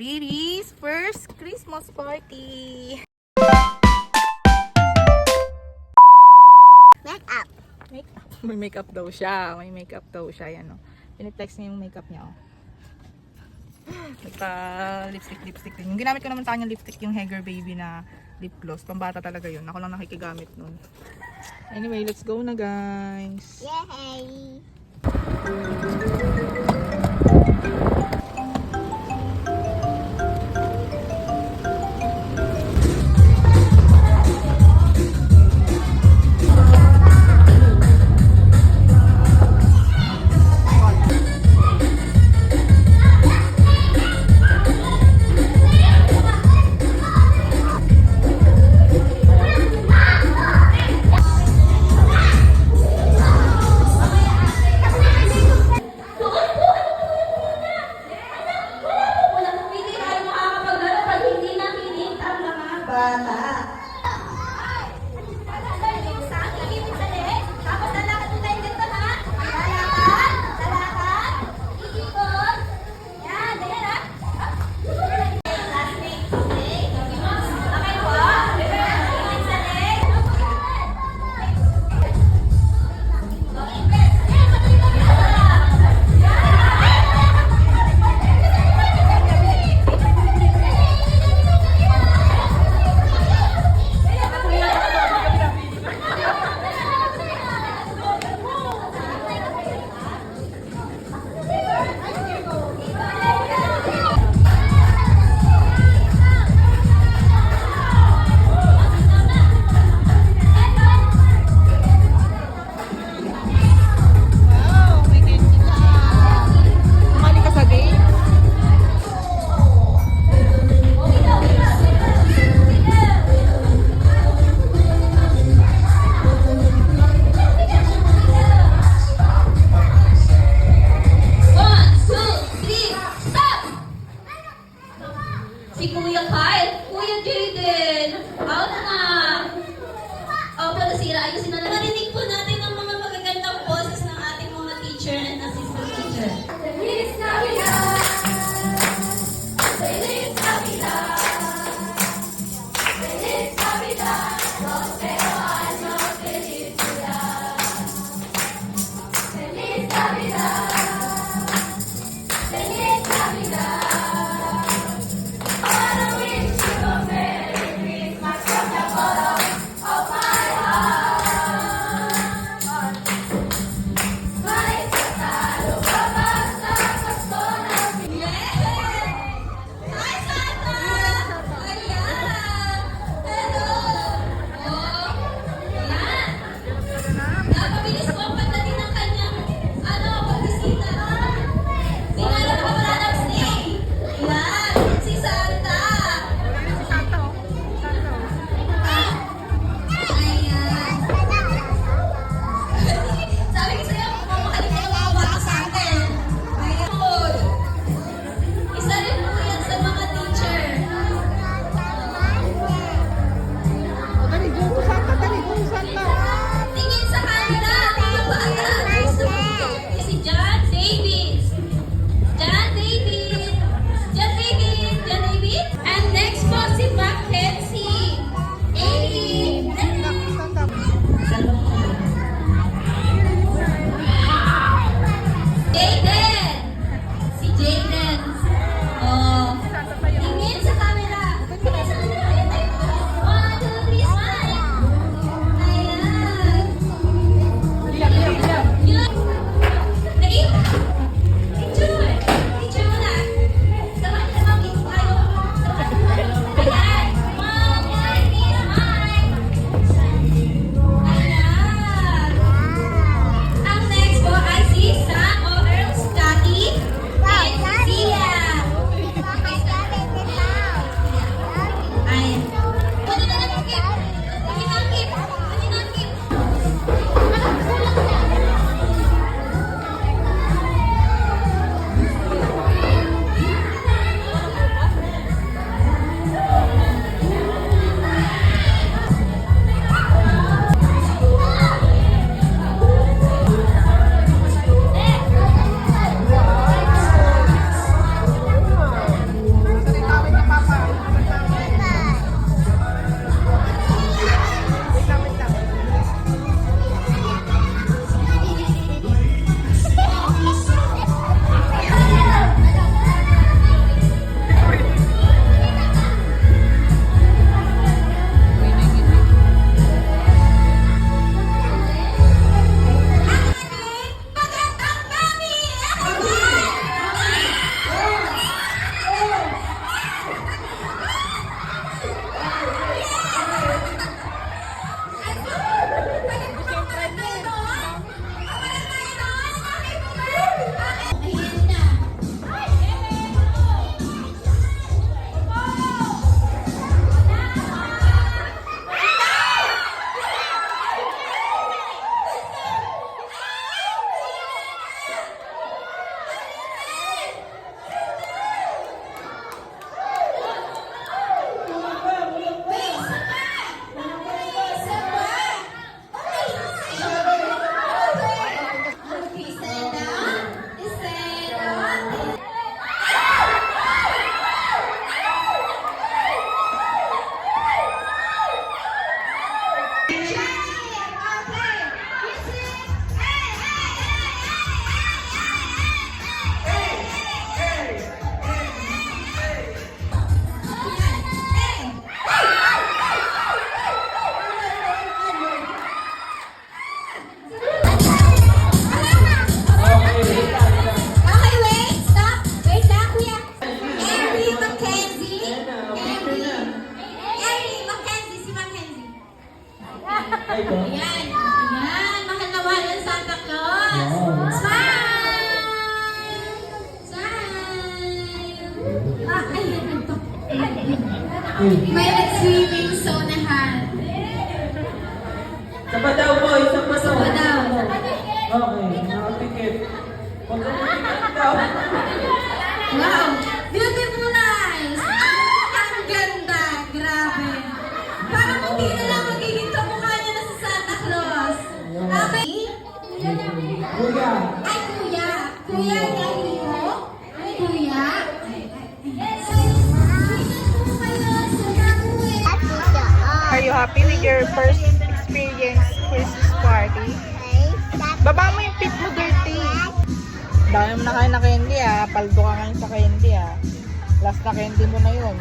Riri's first Christmas party. Makeup. Makeup. May makeup daw siya. May makeup daw siya. Yan, oh. Piniplex niya yung makeup niya. Oh. Lipstick din. Yung ginamit ko naman sa kanya lipstick, yung Hegger Baby na lip gloss. Pambata talaga yun. Ako lang nakikigamit nun. Anyway, let's go na guys. Yay! Si Kuya Kyle, Kuya Jaden, out na! O, pagkasira, ayusin na. Narinig po natin ang mga magagandang boses ng ating mga teacher and assistant teacher. Feliz Navidad! Feliz Navidad! Feliz Navidad! Prospero año, felicidad! Feliz Navidad! Feliz Navidad! Ayan ito. May swimming saunahan. Isa pa daw po, isa pa daw. Isa pa daw. Okay, nakatikip. Pag nakatikip daw. Wow! Beautiful eyes! Ang ganda! Grabe! Parang hindi na lang magiging kamukha niya na sa Santa Claus. Okay? Kuya. Ay, kuya! Kuya, dahil ko? Kuya? Are you happy with your first experience Christmas party? Baba mo yung pit mo, dirty. Dami mo na kain na candy ah. Paldo ka ngayon sa candy ah. Last na candy mo na yun.